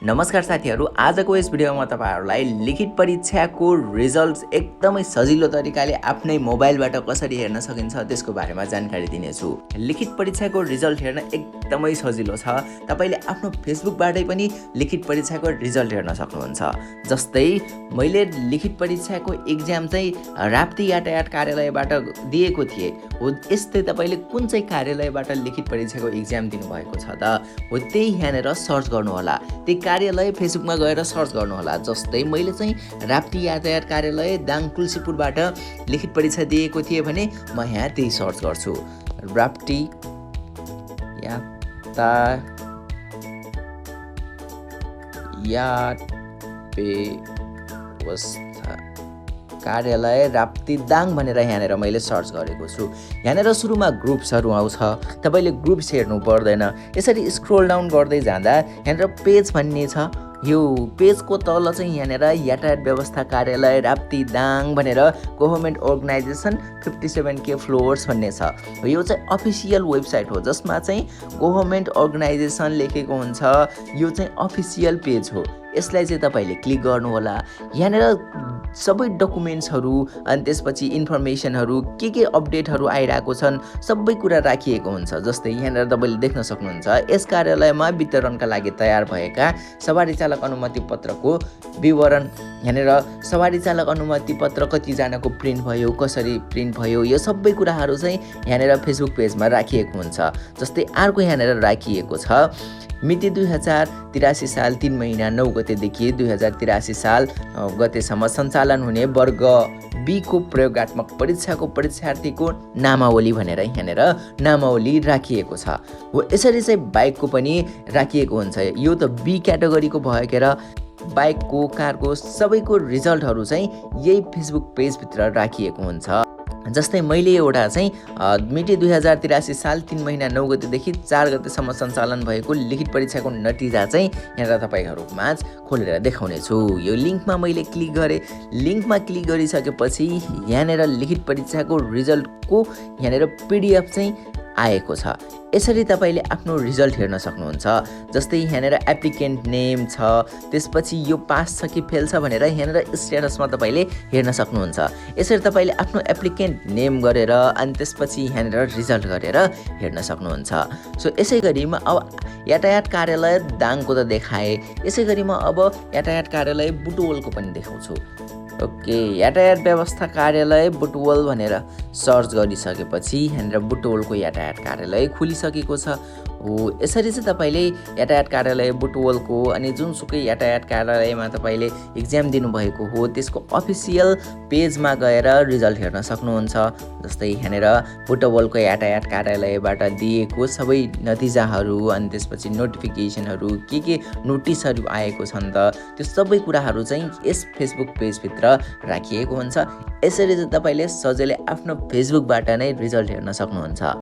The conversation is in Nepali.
नमस्कार साथीहरू, आजको यस भिडियोमा तपाईहरुलाई लिखित परीक्षाको रिजल्ट्स एकदमै सजिलो तरिकाले आफ्नै मोबाइलबाट कसरी हेर्न सकिन्छ त्यसको बारेमा जानकारी दिनेछु। लिखित परीक्षाको रिजल्ट हेर्न एकदमै सजिलो छ। तपाईले आफ्नो फेसबुकबाटै पनि लिखित परीक्षाको रिजल्ट हेर्न सक्नुहुन्छ। जस्तै मैले लिखित परीक्षाको एक्जाम चाहिँ राप्ती यातायात कार्यालयबाट दिएको थिए। हो यस्तै तपाईले कुन चाहिँ कार्यालयबाट लिखित परीक्षाको एक्जाम दिनु भएको छ त हो त्यही यहाँनेर सर्च गर्नु होला। त्यही कार्यालय फेसबुकमा गएर सर्च गर्नु होला। जस्तै मैले चाहिँ राप्ती यातायात कार्यालय दाङ तुलसीपुरबाट लिखित परीक्षा दिएको थिएँ भने म यहाँ त्यही सर्च गर्छु। राप्ती यातायात व्यवस्था कार्यालय राप्ती दाङ भनेर यहाँनेर मैले सर्च गरेको छु। यहाँनेर सुरुमा ग्रुप्सहरू आउँछ। तपाईले ग्रुप्स हेर्नु पर्दैन। यसरी स्क्रोल डाउन गर्दै जाँदा यहाँनेर पेज भन्ने छ। यो पेजको तल चाहिँ यहाँनेर यातायात व्यवस्था कार्यालय राप्ती दाङ भनेर गभर्नमेन्ट अर्गनाइजेसन 57K फ्लोर्स भन्ने छ। यो चाहिँ अफिसियल वेबसाइट हो जसमा चाहिँ गभर्नमेन्ट अर्गनाइजेसन लेखेको हुन्छ। यो चाहिँ अफिसियल पेज हो। यसलाई चाहिँ तपाईले क्लिक गर्नु होला। यहाँनेर सबै डकुमेन्ट्सहरू अनि त्यसपछि इन्फर्मेसनहरू के अपडेटहरू आइरहेको छन् सबै कुरा राखिएको हुन्छ। जस्तै यहाँनेर तपाईले देख्न सक्नुहुन्छ यस कार्यालयमा वितरणका लागि तयार भएका सवारी चालक अनुमति पत्रको विवरण। यहाँनेर सवारी चालक अनुमति पत्र कतिजनाको प्रिन्ट भयो, कसरी प्रिन्ट भयो, यो सबै कुराहरू चाहिँ यहाँनेर फेसबुक पेजमा राखिएको हुन्छ। जस्तै अर्को यहाँनेर राखिएको छ मिति 2083 साल 3 महिना 9 गतेदेखि 2083 साल गतेसम्म सञ्चालन हुने वर्ग बी को प्रयोगात्मक परीक्षाको परीक्षार्थीको नामावली भनेर यहाँनेर नामावली राखिएको छ। हो यसरी चाहिँ बाइकको पनि राखिएको हुन्छ। यो त बी क्याटेगोरीको भएकेर बाइकको कारको सबैको रिजल्टहरू चाहिँ यही फेसबुक पेजभित्र राखिएको हुन्छ। जस्तै मैले एउटा चाहिँ मिति 2083 साल 3 महिना 9 गतेदेखि 4 गतेसम्म सञ्चालन भएको लिखित परीक्षाको नतिजा चाहिँ यहाँनिर तपाईहरुमाझ खोलेर देखाउने छु। यो लिङ्कमा मैले क्लिक गरेँ। लिङ्कमा क्लिक गरिसकेपछि यहाँनिर लिखित परीक्षाको रिजल्टको यहाँनिर PDF चाहिँ आएको छ। यसरी तपाईले आफ्नो रिजल्ट हेर्न सक्नुहुन्छ। जस्तै यहाँनिर एप्लिकेन्ट नेम छ, त्यसपछि यो पास छ कि फेल छ भनेर यहाँनिर स्ट्याटसमा तपाईले हेर्न सक्नुहुन्छ। यसरी तपाईले आफ्नो एप्लिकेन्ट नेम गरेर अनि त्यसपछि यहाँनिर रिजल्ट गरेर हेर्न सक्नुहुन्छ। सो यसै गरी म अब यातायात कार्यालय दाङको त देखाएँ। यसै गरी म अब यातायात कार्यालय बुटवलको पनि देखाउँछु। ओके, यातायात व्यवस्था कार्यालय बुटवल भनेर सर्च गरिसकेपछि यहाँनिर बुटवलको यातायात कार्यालय खुलिसकेको छ। हो यसरी चाहिँ तपाईले यातायात कार्यालय बुटवलको अनि जुनसुकै यातायात कार्यालयमा तपाईले एक्जाम दिनुभएको हो त्यसको अफिसियल पेजमा गएर रिजल्ट हेर्न सक्नुहुन्छ। जस्तै यहाँनिर बुटवलको यातायात कार्यालयबाट दिएको सबै नतिजाहरू अनि त्यसपछि नोटिफिकेसनहरू के नोटिसहरू आएको छन् त त्यो सबै कुराहरू चाहिँ यस फेसबुक पेजभित्र राखिएको हुन्छ। यसरी चाहिँ तपाईले सजिलै आफ्नो फेसबुकबाट नै रिजल्ट हेर्न सक्नुहुन्छ।